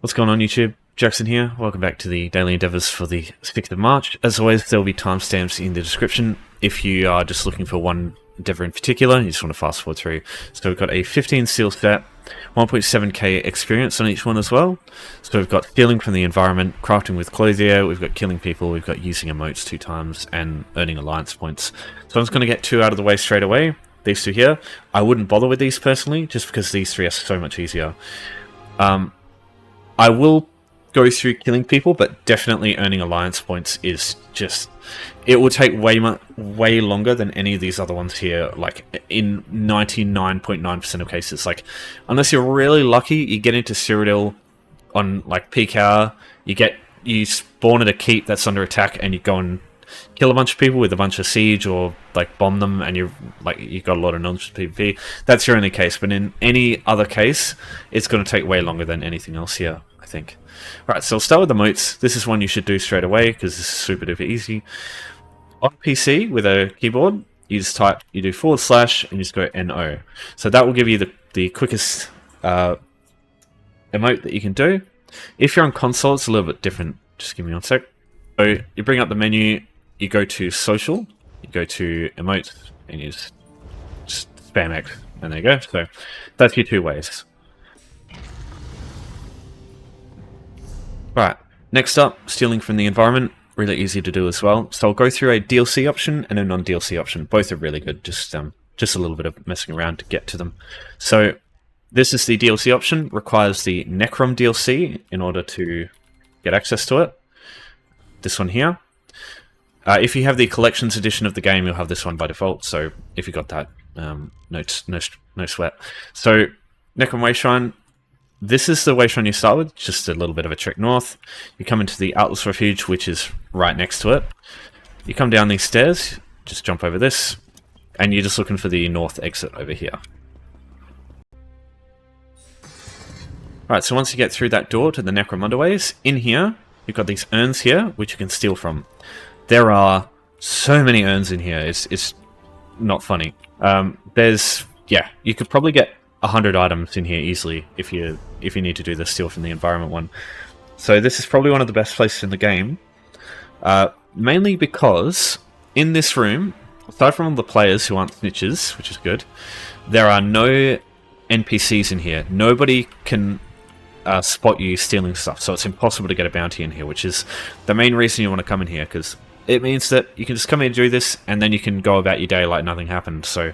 What's going on YouTube? Jackson here. Welcome back to the daily endeavours for the 6th of March. As always, there will be timestamps in the description if you are just looking for one endeavour in particular and you just want to fast forward through. So we've got a 15 seal set, 1.7k experience on each one as well. So we've got stealing from the environment, crafting with Clothier, we've got killing people, we've got using emotes 2 times and earning alliance points. So I'm just going to get 2 out of the way straight away. These 2 here. I wouldn't bother with these personally, just because these 3 are so much easier. I will go through killing people, but definitely earning alliance points is just... It will take way longer than any of these other ones here, like in 99.9% of cases. Like, unless you're really lucky, you get into Cyrodiil on like peak hour, you spawn at a keep that's under attack and you go and kill a bunch of people with a bunch of siege or like bomb them, and you've got a lot of knowledge to PvP. That's your only case, but in any other case, it's going to take way longer than anything else here, I think. Alright, so I'll start with emotes. This is one you should do straight away because this is super duper easy. On PC with a keyboard, you just type, you do / and you just go NO. So that will give you the quickest emote that you can do. If you're on console, it's a little bit different. Just give me 1 sec. So you bring up the menu, you go to social, you go to emotes, and you just spam X, and there you go. So that's your 2 ways. Right, next up, stealing from the environment. Really easy to do as well. So I'll go through a DLC option and a non-DLC option. Both are really good, just a little bit of messing around to get to them. So this is the DLC option, requires the Necrom DLC in order to get access to it. This one here. If you have the collections edition of the game, you'll have this one by default. So if you got that, no sweat. So Necrom Wayshrine. This is the Wayshrine you start with, just a little bit of a trek north. You come into the Atlas Refuge, which is right next to it. You come down these stairs, just jump over this, and you're just looking for the north exit over here. Alright, so once you get through that door to the Necrom Underways, in here, you've got these urns here, which you can steal from. There are so many urns in here, it's not funny. You could probably get 100 items in here easily if you need to do the steal from the environment one. So this is probably one of the best places in the game, mainly because in this room, aside from all the players who aren't snitches, which is good, there are no NPCs in here. Nobody can spot you stealing stuff, so it's impossible to get a bounty in here, which is the main reason you want to come in here, because it means that you can just come in and do this, and then you can go about your day like nothing happened. So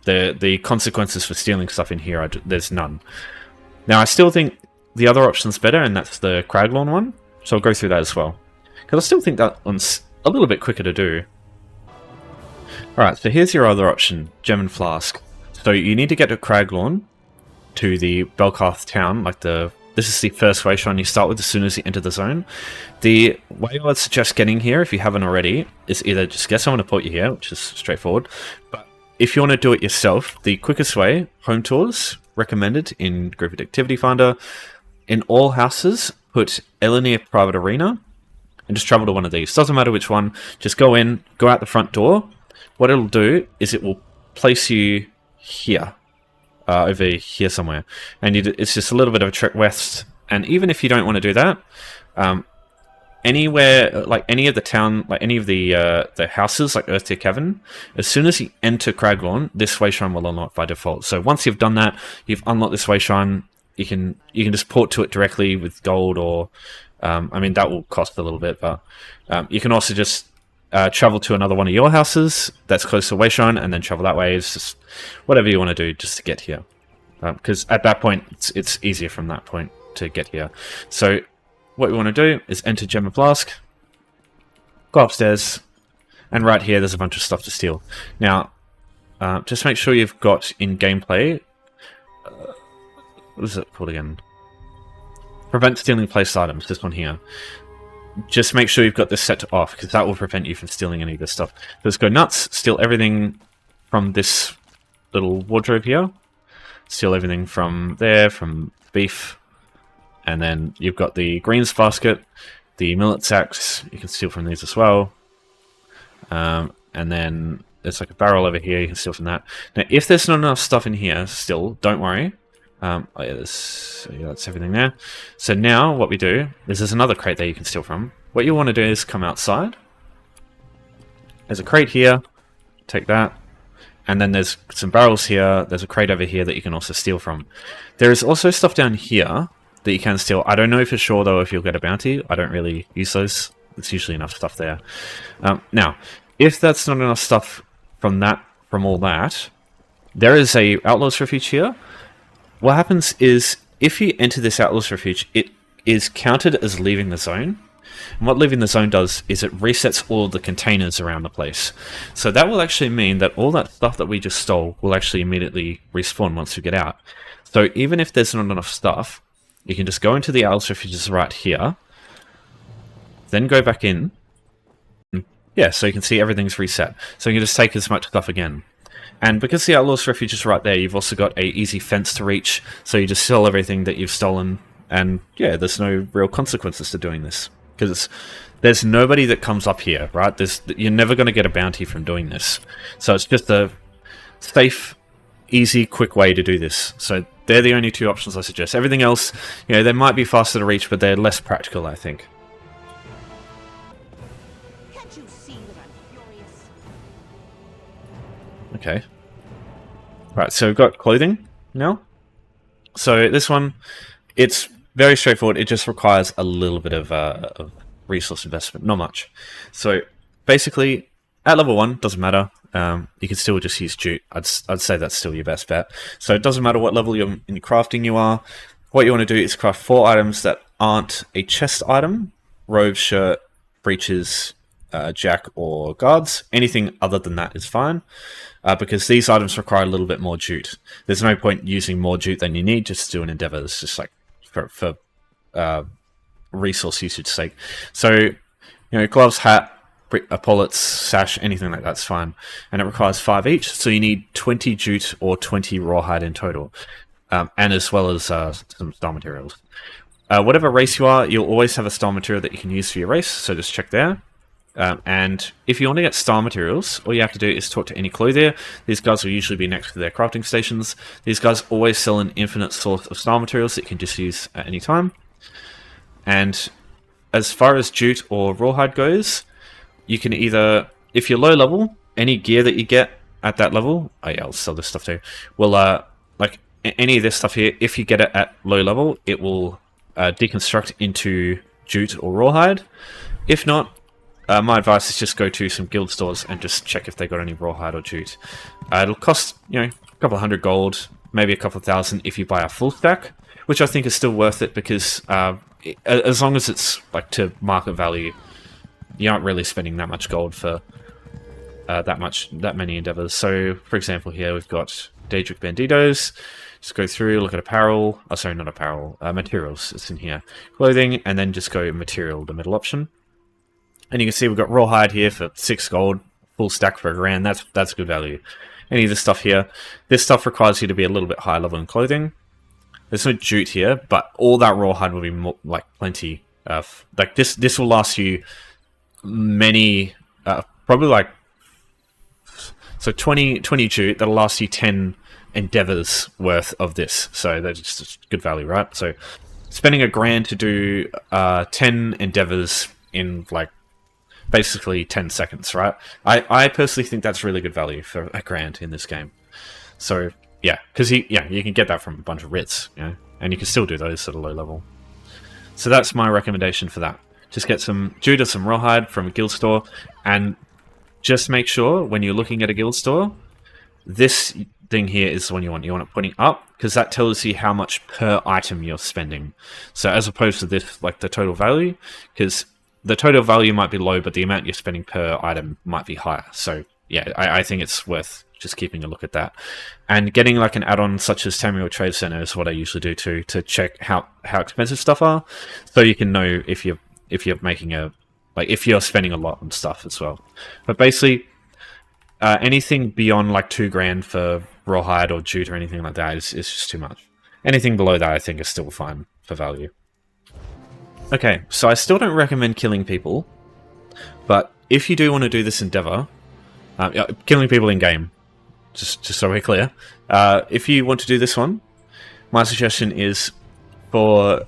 the consequences for stealing stuff in here, there's none. Now, I still think the other option's better, and that's the Craglorn one, so I'll go through that as well. Because I still think that one's a little bit quicker to do. Alright, so here's your other option, Gem and Flask. So you need to get to Craglorn, to the Belkarth town, this is the first Wayshrine you start with as soon as you enter the zone. The way I would suggest getting here, if you haven't already, is either just get someone to put you here, which is straightforward, but if you want to do it yourself, the quickest way, home tours, recommended in Group Activity Finder. In all houses, put Elenir Private Arena, and just travel to one of these. Doesn't matter which one, just go in, go out the front door. What it'll do is it will place you here. Over here somewhere, and it's just a little bit of a trek west. And even if you don't want to do that, anywhere, like any of the town, like any of the houses, like Earth Tier Cavern, as soon as you enter Craglorn, this Wayshrine will unlock by default. So once you've done that, you've unlocked this Wayshrine. You can just port to it directly with gold, or I mean that will cost a little bit, but you can also just travel to another one of your houses that's close to Wayshrine, and then travel that way. It's just whatever you want to do just to get here, because at that point it's easier from that point to get here. So what we want to do is enter Gem and Flask, go upstairs, and right here there's a bunch of stuff to steal. Now just make sure you've got in gameplay, what is it called again? Prevent stealing placed items, this one here. Just make sure you've got this set to off, because that will prevent you from stealing any of this stuff. Let's go nuts, steal everything from this little wardrobe here. Steal everything from there, from beef. And then you've got the greens basket, the millet sacks, you can steal from these as well. And then there's like a barrel over here, you can steal from that. Now, if there's not enough stuff in here still, don't worry. Oh yeah, yeah, that's everything there. So now what we do is there's another crate there you can steal from. What you want to do is come outside. There's a crate here. Take that. And then there's some barrels here. There's a crate over here that you can also steal from. There is also stuff down here that you can steal. I don't know for sure, though, if you'll get a bounty. I don't really use those. It's usually enough stuff there. Now, if that's not enough stuff from all that, there is a Outlaws Refuge here. What happens is, if you enter this Outlaws Refuge, it is counted as leaving the zone. And what leaving the zone does is it resets all of the containers around the place. So that will actually mean that all that stuff that we just stole will actually immediately respawn once we get out. So even if there's not enough stuff, you can just go into the Outlaws Refuges right here, then go back in. Yeah, so you can see everything's reset. So you can just take as much stuff again. And because the Outlaws Refuge is right there, you've also got a easy fence to reach, so you just sell everything that you've stolen, and yeah, there's no real consequences to doing this. Because there's nobody that comes up here, right? You're never going to get a bounty from doing this. So it's just a safe, easy, quick way to do this. So they're the only two options I suggest. Everything else, you know, they might be faster to reach, but they're less practical, I think. Can't you see that I'm furious? Okay. Right, so we've got clothing now. So this one, it's very straightforward. It just requires a little bit of resource investment, not much. So basically, at level 1, doesn't matter. You can still just use jute. I'd say that's still your best bet. So it doesn't matter what level in crafting you are. What you want to do is craft 4 items that aren't a chest item: robe, shirt, breeches, jack, or guards. Anything other than that is fine. Because these items require a little bit more jute. There's no point using more jute than you need just to do an endeavor. It's just like for resource usage sake. So, you know, gloves, hat, epaulets, sash, anything like that's fine. And it requires 5 each, so you need 20 jute or 20 rawhide in total. And as well as some star materials. Whatever race you are, you'll always have a star material that you can use for your race, so just check there. And if you want to get star materials, all you have to do is talk to any Clothier. These guys will usually be next to their crafting stations. These guys always sell an infinite source of star materials that you can just use at any time. And as far as jute or rawhide goes, you can either, if you're low level, any gear that you get at that level, oh yeah, I'll sell this stuff too, will, like any of this stuff here, if you get it at low level, it will deconstruct into jute or rawhide. If not, my advice is just go to some guild stores and just check if they got any rawhide or jute. It'll cost, you know, a couple of hundred gold, maybe a couple of thousand if you buy a full stack, which I think is still worth it because as long as it's like to market value, you aren't really spending that much gold for that many endeavors. So, for example, here we've got Daedric Banditos. Just go through, look at apparel. Oh, sorry, not apparel. Materials. It's in here. Clothing, and then just go material, the middle option. And you can see we've got rawhide here for 6 gold, full stack for $1,000. That's good value. Any of this stuff here, this stuff requires you to be a little bit higher level in clothing. There's no jute here, but all that rawhide will be more, like plenty. Like this will last you many, probably like, so 20 jute. That'll last you 10 endeavors worth of this. So that's just good value, right? So spending $1,000 to do 10 endeavors in like basically 10 seconds, right? I personally think that's really good value for $1,000 in this game. So yeah, because you can get that from a bunch of writs, you know, and you can still do those at a low level. So that's my recommendation for that. Just get some jute or some rawhide from a guild store, and just make sure when you're looking at a guild store, this thing here is the one you want. You want it pointing up, because that tells you how much per item you're spending. So as opposed to this, like the total value, because the total value might be low, but the amount you're spending per item might be higher. So yeah, I think it's worth just keeping a look at that. And getting like an add-on such as Tamriel Trade Center is what I usually do too, to check how expensive stuff are, so you can know if you're making if you're spending a lot on stuff as well. But basically, anything beyond like $2,000 for rawhide or jute or anything like that is just too much. Anything below that I think is still fine for value. Okay, so I still don't recommend killing people, but if you do want to do this endeavor, killing people in game, just so we're clear, if you want to do this one, my suggestion is for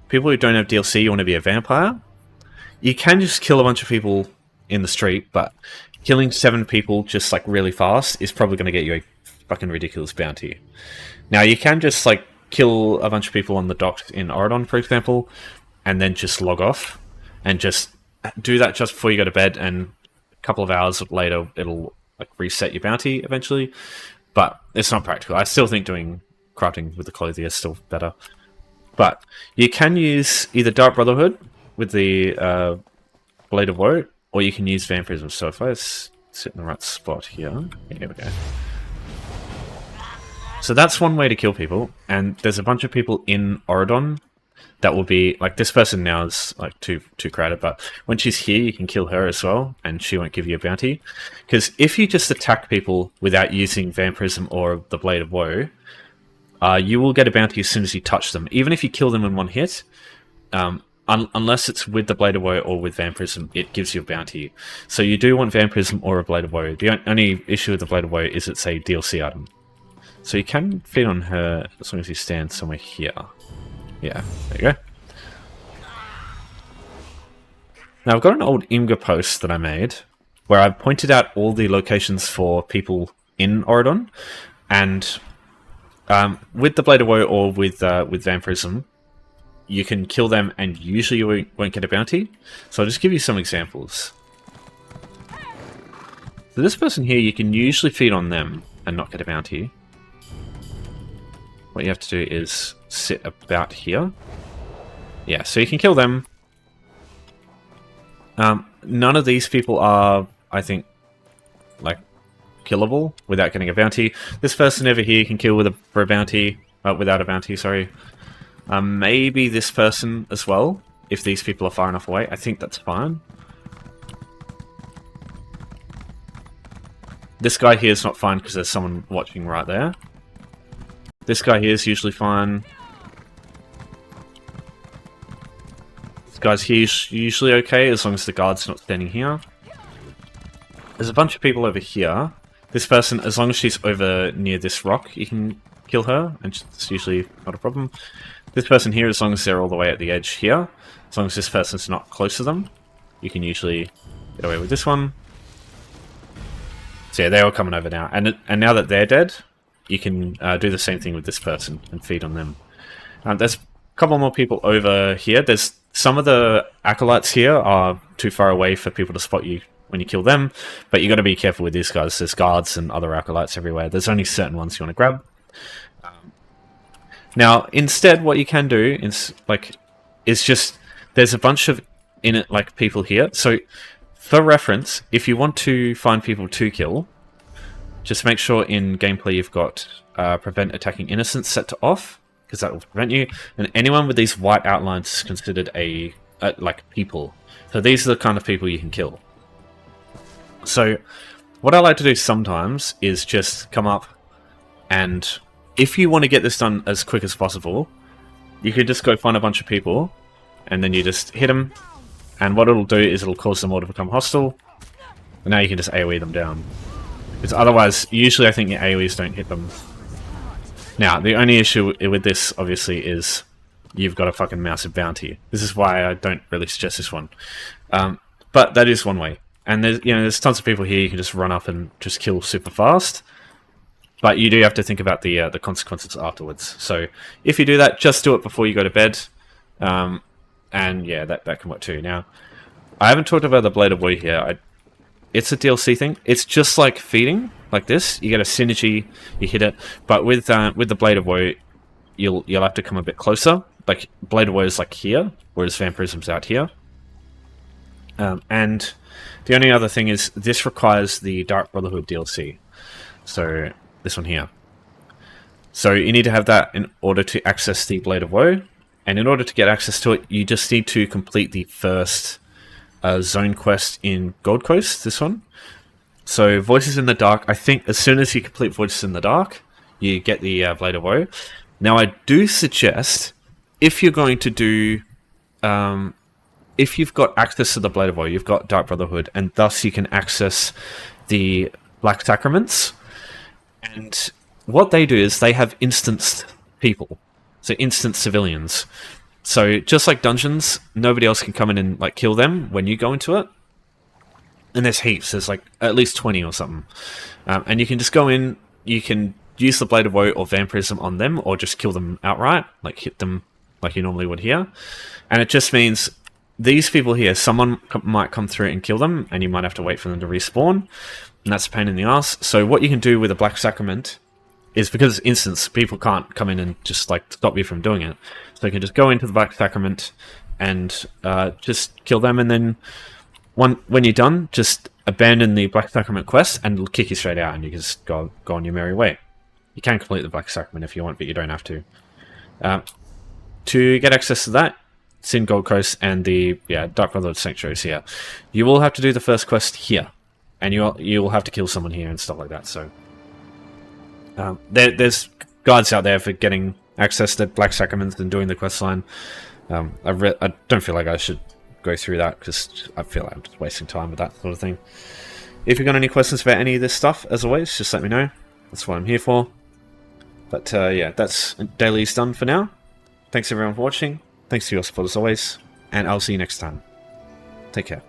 people who don't have DLC, you want to be a vampire. You can just kill a bunch of people in the street, but killing 7 people just like really fast is probably going to get you a fucking ridiculous bounty. Now you can just like kill a bunch of people on the docks in Addon, for example, and then just log off and just do that just before you go to bed, and a couple of hours later it'll like reset your bounty eventually. But it's not practical. I still think doing crafting with the Clothier is still better. But you can use either Dark Brotherhood with the Blade of Woe, or you can use Vampirism. So if I sit in the right spot here, here we go. So that's one way to kill people, and there's a bunch of people in Addon that will be like, this person now is like too crowded, but when she's here you can kill her as well, and she won't give you a bounty. Because if you just attack people without using Vampirism or the Blade of Woe, you will get a bounty as soon as you touch them, even if you kill them in one hit. Unless it's with the Blade of Woe or with Vampirism, it gives you a bounty. So you do want Vampirism or a Blade of Woe. The only issue with the Blade of Woe is it's a DLC item. So you can feed on her as long as you stand somewhere here. Yeah, there you go. Now I've got an old Imgur post that I made where I've pointed out all the locations for people in Addon, and with the Blade of Woe or with Vampirism, you can kill them and usually you won't get a bounty. So I'll just give you some examples. So this person here, you can usually feed on them and not get a bounty. What you have to do is sit about here. Yeah, so you can kill them. None of these people are, I think, like, killable without getting a bounty. This person over here you can kill for a bounty, without a bounty, sorry. Maybe this person as well, if these people are far enough away. I think that's fine. This guy here is not fine because there's someone watching right there. This guy here is usually fine. This guy's here usually okay as long as the guard's not standing here. There's a bunch of people over here. This person, as long as she's over near this rock, you can kill her, and it's usually not a problem. This person here, as long as they're all the way at the edge here, as long as this person's not close to them, you can usually get away with this one. So yeah, they're all coming over now. And now that they're dead, you can do the same thing with this person and feed on them. There's a couple more people over here. There's some of the acolytes here are too far away for people to spot you when you kill them, but you got to be careful with these guys. There's guards and other acolytes everywhere. There's only certain ones you want to grab. Now, instead, what you can do is just there's a bunch of people here. So, for reference, if you want to find people to kill, just make sure in gameplay you've got prevent attacking innocents set to off, because that will prevent you. And anyone with these white outlines is considered like people. So these are the kind of people you can kill. So, what I like to do sometimes is just come up and, if you want to get this done as quick as possible, you could just go find a bunch of people, and then you just hit them, and what it'll do is it'll cause them all to become hostile, and now you can just AoE them down. Because otherwise, usually I think your AoEs don't hit them. Now, the only issue with this, obviously, is you've got a fucking massive bounty. This is why I don't really suggest this one. But that is one way. And there's tons of people here you can just run up and just kill super fast. But you do have to think about the consequences afterwards. So if you do that, just do it before you go to bed. And yeah, that can work too. Now, I haven't talked about the Blade of Woe here. It's a DLC thing. It's just like feeding, like this. You get a synergy, you hit it. But with the Blade of Woe, you'll have to come a bit closer. Like, Blade of Woe is like here, whereas Vampirism's out here. And the only other thing is this requires the Dark Brotherhood DLC. So this one here. So you need to have that in order to access the Blade of Woe. And in order to get access to it, you just need to complete the first zone quest in Gold Coast, this one. So Voices in the Dark, I think as soon as you complete Voices in the Dark, you get the Blade of Woe. Now I do suggest, if you're going to do, if you've got access to the Blade of Woe, you've got Dark Brotherhood, and thus you can access the Black Sacraments. And what they do is they have instanced people. So instant civilians. So just like dungeons, nobody else can come in and like kill them when you go into it. And there's heaps. There's like at least 20 or something. And you can just go in. You can use the Blade of Woe or Vampirism on them, or just kill them outright, like hit them like you normally would here. And it just means these people here, someone might come through and kill them, and you might have to wait for them to respawn. And that's a pain in the ass. So what you can do with a Black Sacrament is, because it's instance, people can't come in and just like stop you from doing it. So you can just go into the Black Sacrament and just kill them, and then when you're done, just abandon the Black Sacrament quest and it'll kick you straight out, and you can just go on your merry way. You can complete the Black Sacrament if you want, but you don't have to. To get access to that, it's in Gold Coast and the Dark Brotherhood Sanctuaries here. You will have to do the first quest here, and you will have to kill someone here and stuff like that. So there's guides out there for getting access to Black Sacraments and doing the quest line. I don't feel like I should go through that, because I feel like I'm just wasting time with that sort of thing. If you've got any questions about any of this stuff, as always, just let me know. That's what I'm here for. But yeah, that's daily's done for now. Thanks everyone for watching. Thanks for your support as always, and I'll see you next time. Take care.